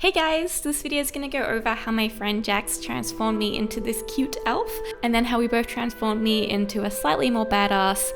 Hey guys, this video is going to go over how my friend Jax transformed me into this cute elf, and then how we both transformed me into a slightly more badass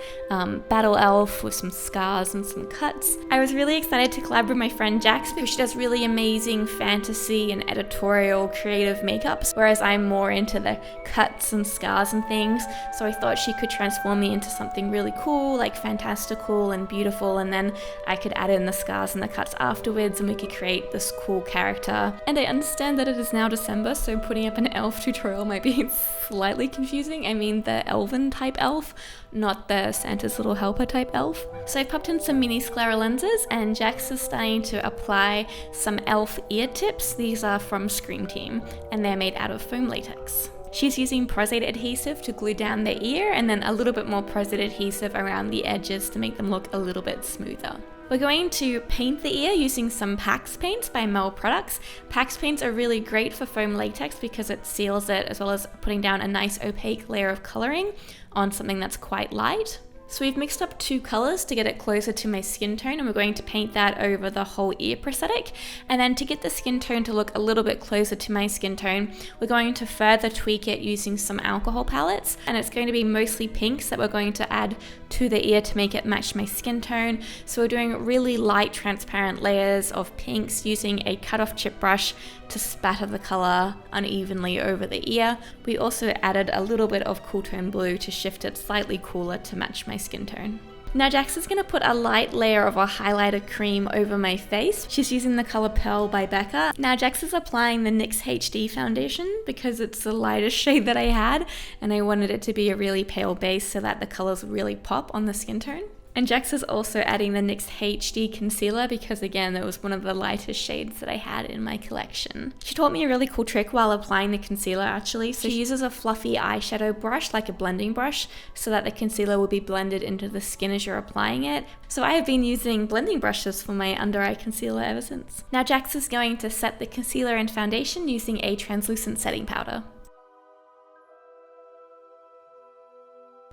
battle elf with some scars and some cuts. I was really excited to collab with my friend Jax because she does really amazing fantasy and editorial creative makeups, whereas I'm more into the cuts and scars and things, so I thought she could transform me into something really cool, like fantastical and beautiful, and then I could add in the scars and the cuts afterwards and we could create this cool character. And I understand that it is now December, so putting up an elf tutorial might be slightly confusing. I mean the elven type elf, not the Santa's Little Helper type elf. So I popped in some mini sclera lenses, and Jax is starting to apply some elf ear tips. These are from Scream Team, and they're made out of foam latex. She's using Pros-Aide adhesive to glue down the ear, and then a little bit more Pros-Aide adhesive around the edges to make them look a little bit smoother. We're going to paint the ear using some Pax paints by Mel Products. Pax paints are really great for foam latex because it seals it, as well as putting down a nice opaque layer of coloring on something that's quite light. So we've mixed up two colors to get it closer to my skin tone, and we're going to paint that over the whole ear prosthetic. And then to get the skin tone to look a little bit closer to my skin tone, we're going to further tweak it using some alcohol palettes, and it's going to be mostly pinks that we're going to add to the ear to make it match my skin tone. So we're doing really light transparent layers of pinks using a cut-off chip brush to spatter the color unevenly over the ear. We also added a little bit of cool tone blue to shift it slightly cooler to match my skin tone. Now Jax is going to put a light layer of a highlighter cream over my face. She's using the color Pearl by Becca. Now Jax is applying the NYX HD foundation because it's the lightest shade that I had, and I wanted it to be a really pale base so that the colors really pop on the skin tone. And Jax is also adding the NYX HD concealer because, again, it was one of the lightest shades that I had in my collection. She taught me a really cool trick while applying the concealer, actually. So she uses a fluffy eyeshadow brush, like a blending brush, so that the concealer will be blended into the skin as you're applying it. So I have been using blending brushes for my under eye concealer ever since. Now Jax is going to set the concealer and foundation using a translucent setting powder.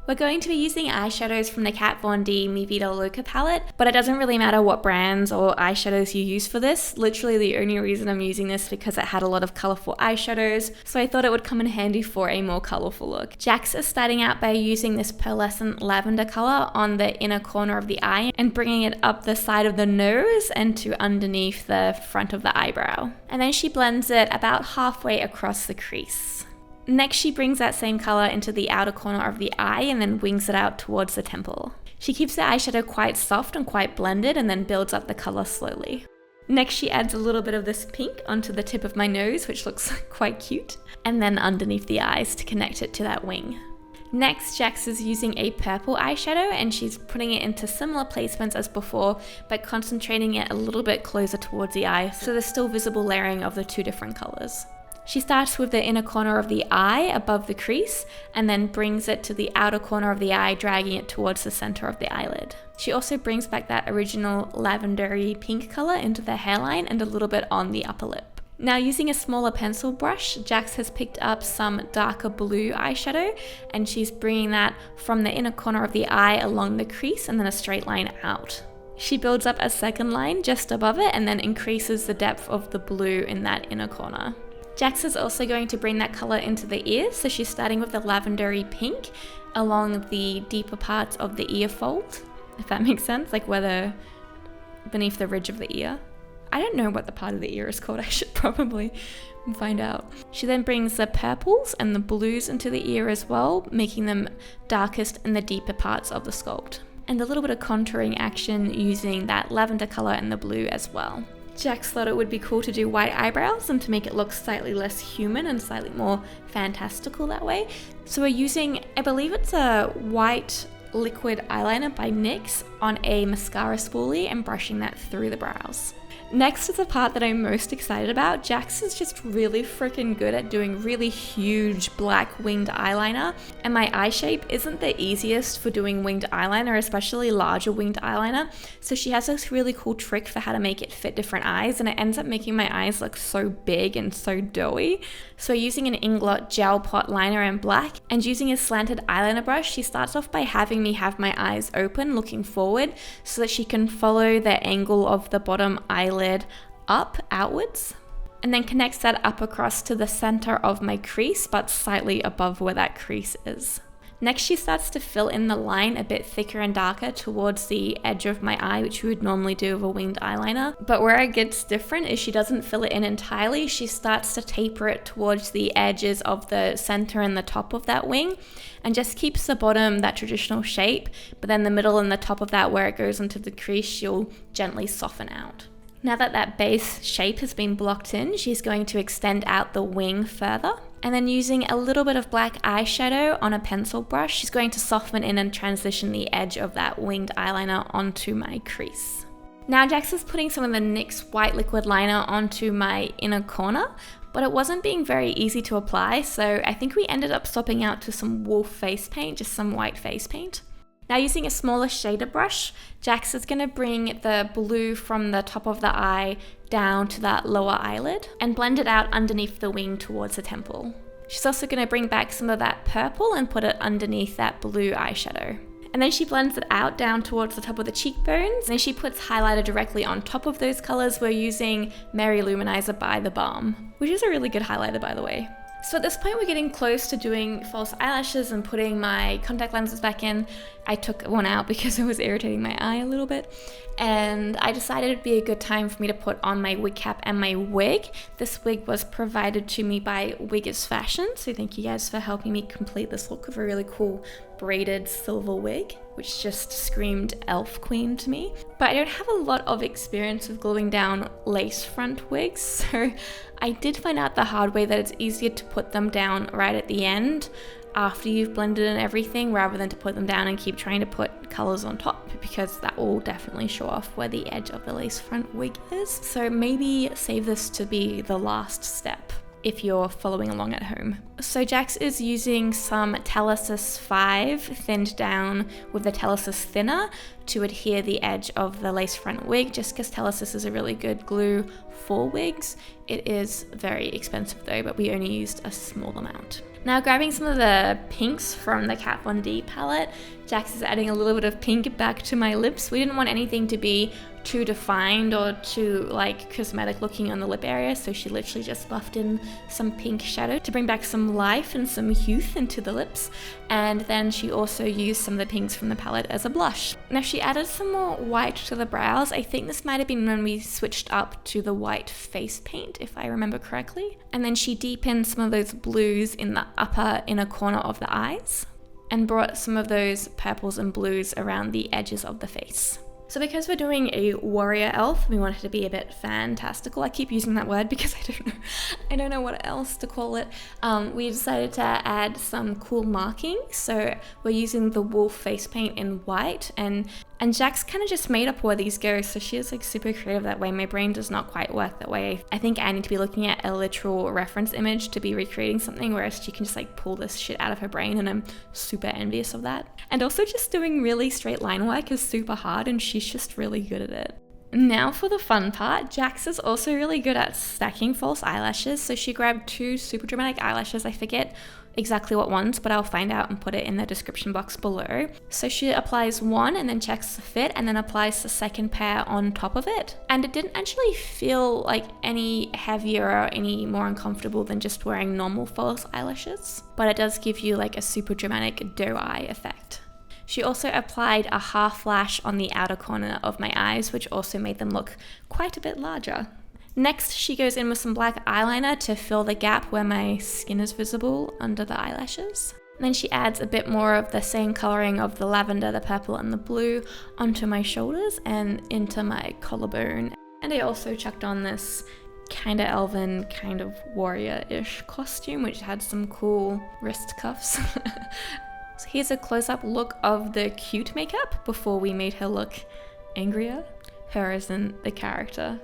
We're going to be using eyeshadows from the Kat Von D Mi Vida Loca palette, but it doesn't really matter what brands or eyeshadows you use for this. Literally the only reason I'm using this because it had a lot of colorful eyeshadows, so I thought it would come in handy for a more colorful look. Jax is starting out by using this pearlescent lavender color on the inner corner of the eye and bringing it up the side of the nose and to underneath the front of the eyebrow. And then she blends it about halfway across the crease. Next, she brings that same color into the outer corner of the eye and then wings it out towards the temple. She keeps the eyeshadow quite soft and quite blended and then builds up the color slowly. Next, she adds a little bit of this pink onto the tip of my nose, which looks quite cute, and then underneath the eyes to connect it to that wing. Next, Jax is using a purple eyeshadow and she's putting it into similar placements as before, but concentrating it a little bit closer towards the eye, so there's still visible layering of the two different colors. She starts with the inner corner of the eye above the crease and then brings it to the outer corner of the eye, dragging it towards the center of the eyelid. She also brings back that original lavendery pink color into the hairline and a little bit on the upper lip. Now, using a smaller pencil brush, Jax has picked up some darker blue eyeshadow and she's bringing that from the inner corner of the eye along the crease and then a straight line out. She builds up a second line just above it and then increases the depth of the blue in that inner corner. Jax is also going to bring that color into the ears, so she's starting with the lavendery pink along the deeper parts of the ear fold, if that makes sense, like beneath the ridge of the ear. I don't know what the part of the ear is called, I should probably find out. She then brings the purples and the blues into the ear as well, making them darkest in the deeper parts of the sculpt. And a little bit of contouring action using that lavender color and the blue as well. Jax thought it would be cool to do white eyebrows and to make it look slightly less human and slightly more fantastical that way. So we're using, I believe it's a white liquid eyeliner by NYX on a mascara spoolie and brushing that through the brows. Next is the part that I'm most excited about. Jax is just really freaking good at doing really huge black winged eyeliner, and my eye shape isn't the easiest for doing winged eyeliner, especially larger winged eyeliner. So she has this really cool trick for how to make it fit different eyes, and it ends up making my eyes look so big and so doughy. So using an Inglot gel pot liner in black and using a slanted eyeliner brush, she starts off by having me have my eyes open looking forward so that she can follow the angle of the bottom eyelid up outwards. and then connects that up across to the center of my crease, but slightly above where that crease is. Next, she starts to fill in the line a bit thicker and darker towards the edge of my eye, which you would normally do with a winged eyeliner. But where it gets different is she doesn't fill it in entirely. She starts to taper it towards the edges of the center and the top of that wing, and just keeps the bottom that traditional shape, but then the middle and the top of that, where it goes into the crease, she'll gently soften out. Now that that base shape has been blocked in, she's going to extend out the wing further. And then using a little bit of black eyeshadow on a pencil brush, she's going to soften in and transition the edge of that winged eyeliner onto my crease. Now Jax is putting some of the NYX white liquid liner onto my inner corner, but it wasn't being very easy to apply, so I think we ended up swapping out to some Wolf face paint, just some white face paint. Now using a smaller shader brush, Jax is going to bring the blue from the top of the eye down to that lower eyelid and blend it out underneath the wing towards the temple. She's also going to bring back some of that purple and put it underneath that blue eyeshadow. And then she blends it out down towards the top of the cheekbones, and then she puts highlighter directly on top of those colors. We're using Mary Luminizer by The Balm, which is a really good highlighter, by the way. So at this point we're getting close to doing false eyelashes and putting my contact lenses back in. I took one out because it was irritating my eye a little bit, and I decided it'd be a good time for me to put on my wig cap and my wig. This wig was provided to me by Wiggers Fashion, so thank you guys for helping me complete this look of a really cool braided silver wig, which just screamed elf queen to me. But I don't have a lot of experience with gluing down lace front wigs, so I did find out the hard way that it's easier to put them down right at the end after you've blended in everything, rather than to put them down and keep trying to put colors on top, because that will definitely show off where the edge of the lace front wig is. So maybe save this to be the last step if you're following along at home. So Jax is using some Telesis 5 thinned down with the Telesis thinner to adhere the edge of the lace front wig, just because Telesis is a really good glue for wigs. It is very expensive though, but we only used a small amount. Now grabbing some of the pinks from the Kat Von D palette, Jax is adding a little bit of pink back to my lips. We didn't want anything to be too defined or too like cosmetic looking on the lip area, so she literally just buffed in some pink shadow to bring back some life and some youth into the lips, and then she also used some of the pinks from the palette as a blush. Now she added some more white to the brows. I think this might have been when we switched up to the white face paint, if I remember correctly. And then she deepened some of those blues in the upper inner corner of the eyes and brought some of those purples and blues around the edges of the face. So because we're doing a warrior elf, we want it to be a bit fantastical. I keep using that word because I don't know what else to call it. We decided to add some cool markings. So we're using the Wolf face paint in white, and Jax kind of just made up where these go. So she is like super creative that way. My brain does not quite work that way. I think I need to be looking at a literal reference image to be recreating something, whereas she can just like pull this shit out of her brain, and I'm super envious of that. And also just doing really straight line work is super hard, and she's just really good at it. Now for the fun part, Jax is also really good at stacking false eyelashes. So she grabbed two super dramatic eyelashes. I forget exactly what ones, but I'll find out and put it in the description box below. So she applies one and then checks the fit, and then applies the second pair on top of it. And it didn't actually feel like any heavier or any more uncomfortable than just wearing normal false eyelashes, but it does give you like a super dramatic doe eye effect. She also applied a half lash on the outer corner of my eyes, which also made them look quite a bit larger. Next, she goes in with some black eyeliner to fill the gap where my skin is visible under the eyelashes. And then she adds a bit more of the same coloring of the lavender, the purple and the blue onto my shoulders and into my collarbone. And I also chucked on this kind of elven, kind of warrior-ish costume, which had some cool wrist cuffs. So here's a close-up look of the cute makeup before we made her look angrier. Her as in the character,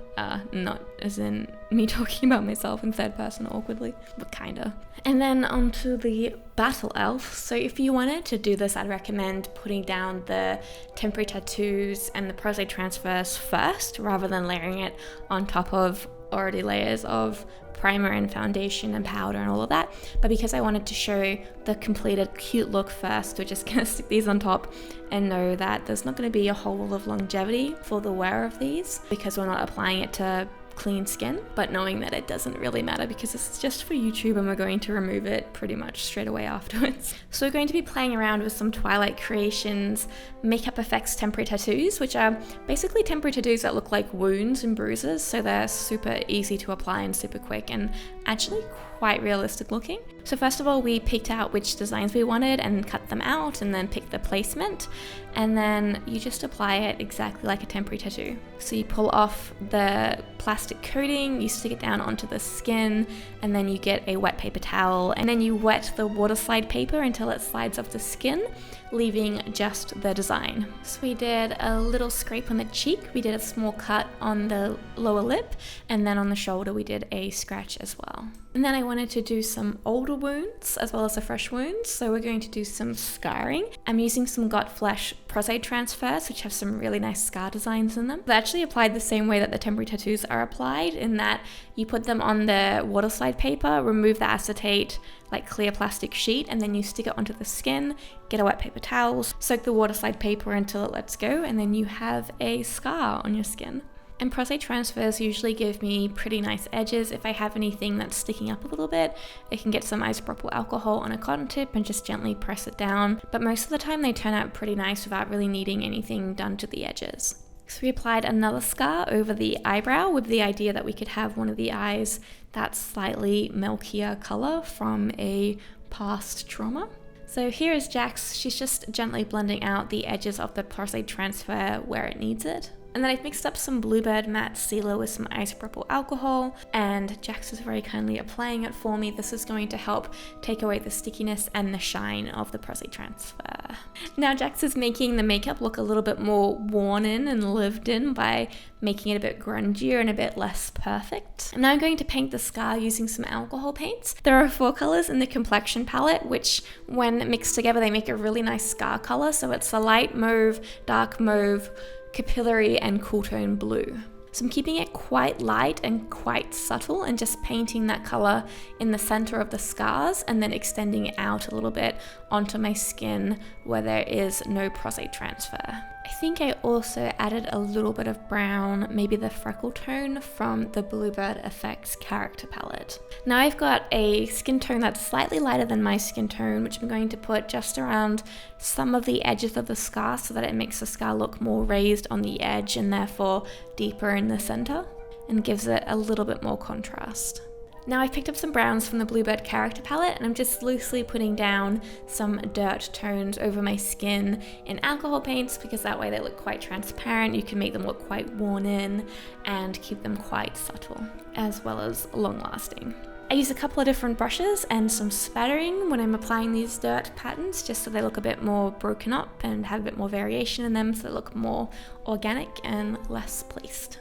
not as in me talking about myself in third person awkwardly, but kinda. And then onto the battle elf. So if you wanted to do this, I'd recommend putting down the temporary tattoos and the prostate transfers first, rather than layering it on top of already layers of primer and foundation and powder and all of that. But because I wanted to show the completed cute look first, we're just gonna stick these on top and know that there's not gonna be a whole lot of longevity for the wear of these, because we're not applying it to clean skin, but knowing that it doesn't really matter because this is just for YouTube and we're going to remove it pretty much straight away afterwards. So we're going to be playing around with some Twilight Creations Makeup Effects temporary tattoos, which are basically temporary tattoos that look like wounds and bruises, so they're super easy to apply and super quick and actually quite realistic looking. So first of all, we picked out which designs we wanted and cut them out, and then picked the placement, and then you just apply it exactly like a temporary tattoo. So you pull off the plastic coating, you stick it down onto the skin, and then you get a wet paper towel, and then you wet the water slide paper until it slides off the skin, leaving just the design. So we did a little scrape on the cheek, we did a small cut on the lower lip, and then on the shoulder we did a scratch as well. And then I wanted to do some older wounds as well as the fresh wounds, so we're going to do some scarring. I'm using some Got Flesh Pros-Aide transfers, which have some really nice scar designs in them. They're actually applied the same way that the temporary tattoos are applied, in that you put them on the water slide paper, remove the acetate, like clear plastic sheet, and then you stick it onto the skin, get a wet paper towel, soak the water slide paper until it lets go, and then you have a scar on your skin. And Pros-Aide transfers usually give me pretty nice edges. If I have anything that's sticking up a little bit, I can get some isopropyl alcohol on a cotton tip and just gently press it down. But most of the time they turn out pretty nice without really needing anything done to the edges. So we applied another scar over the eyebrow with the idea that we could have one of the eyes that slightly milkier color from a past trauma. So here is Jax. She's just gently blending out the edges of the Pros-Aide transfer where it needs it. And then I've mixed up some Bluebird matte sealer with some isopropyl alcohol, and Jax is very kindly applying it for me. This is going to help take away the stickiness and the shine of the Pros-Aide transfer. Now Jax is making the makeup look a little bit more worn in and lived in by making it a bit grungier and a bit less perfect. And now I'm going to paint the scar using some alcohol paints. There are 4 colors in the complexion palette, which when mixed together they make a really nice scar color. So it's a light mauve, dark mauve, capillary, and cool tone blue. So I'm keeping it quite light and quite subtle and just painting that color in the center of the scars and then extending it out a little bit onto my skin where there is no Pros-Aide transfer. I think I also added a little bit of brown, maybe the freckle tone from the Bluebird Effects character palette. Now I've got a skin tone that's slightly lighter than my skin tone, which I'm going to put just around some of the edges of the scar so that it makes the scar look more raised on the edge and therefore deeper in the center, and gives it a little bit more contrast. Now I've picked up some browns from the Bluebird character palette, and I'm just loosely putting down some dirt tones over my skin in alcohol paints, because that way they look quite transparent. You can make them look quite worn in and keep them quite subtle as well as long lasting. I use a couple of different brushes and some spattering when I'm applying these dirt patterns, just so they look a bit more broken up and have a bit more variation in them, so they look more organic and less placed.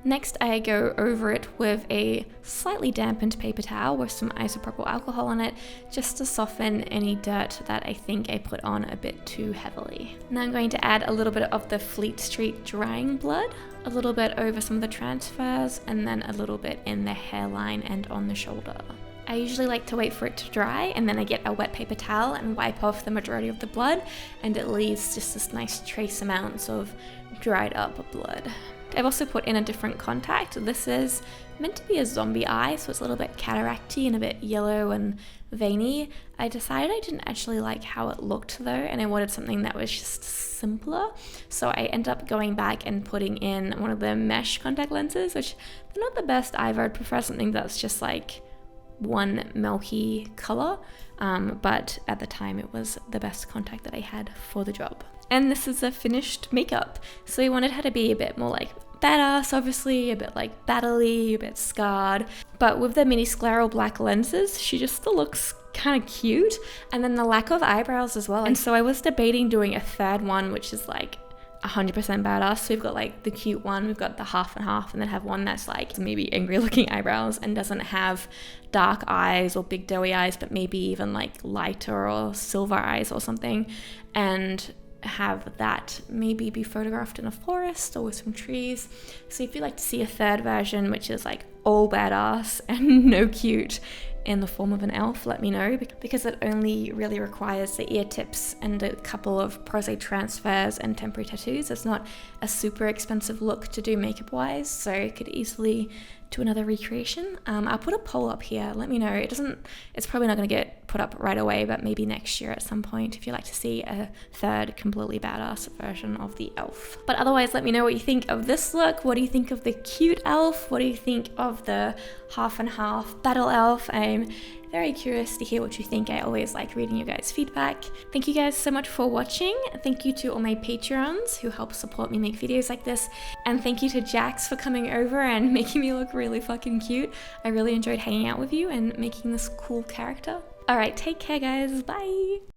Next, I go over it with a slightly dampened paper towel with some isopropyl alcohol on it, just to soften any dirt that I think I put on a bit too heavily. Now I'm going to add a little bit of the Fleet Street drying blood, a little bit over some of the transfers, and then a little bit in the hairline and on the shoulder. I usually like to wait for it to dry, and then I get a wet paper towel and wipe off the majority of the blood, and it leaves just this nice trace amounts of dried up blood. I've also put in a different contact. This is meant to be a zombie eye, so it's a little bit cataracty and a bit yellow and veiny. I decided I didn't actually like how it looked though, and I wanted something that was just simpler. So I ended up going back and putting in one of the mesh contact lenses, which they're not the best either. I'd prefer something that's just like one milky color, but at the time it was the best contact that I had for the job. And this is a finished makeup, so we wanted her to be a bit more like badass, obviously, a bit like battly, a bit scarred, but with the mini scleral black lenses she just still looks kind of cute, and then the lack of eyebrows as well. And so I was debating doing a third one, which is like 100% badass. So we've got like the cute one, we've got the half and half, and then have one that's like maybe angry looking eyebrows and doesn't have dark eyes or big doughy eyes, but maybe even like lighter or silver eyes or something, and have that maybe be photographed in a forest or with some trees. So if you'd like to see a third version, which is like all badass and no cute, in the form of an elf, let me know, because it only really requires the ear tips and a couple of pose transfers and temporary tattoos. It's not a super expensive look to do makeup wise, so I could easily do another recreation. I'll put a poll up here, let me know. It's probably not going to get put up right away, but maybe next year at some point if you'd like to see a third completely badass version of the elf. But otherwise, let me know what you think of this look. What do you think of the cute elf? What do you think of the half and half battle elf? I'm very curious to hear what you think. I always like reading your guys' feedback. Thank you guys so much for watching. Thank you to all my Patreons who help support me make videos like this. And thank you to Jax for coming over and making me look really fucking cute. I really enjoyed hanging out with you and making this cool character. Alright, take care guys, bye!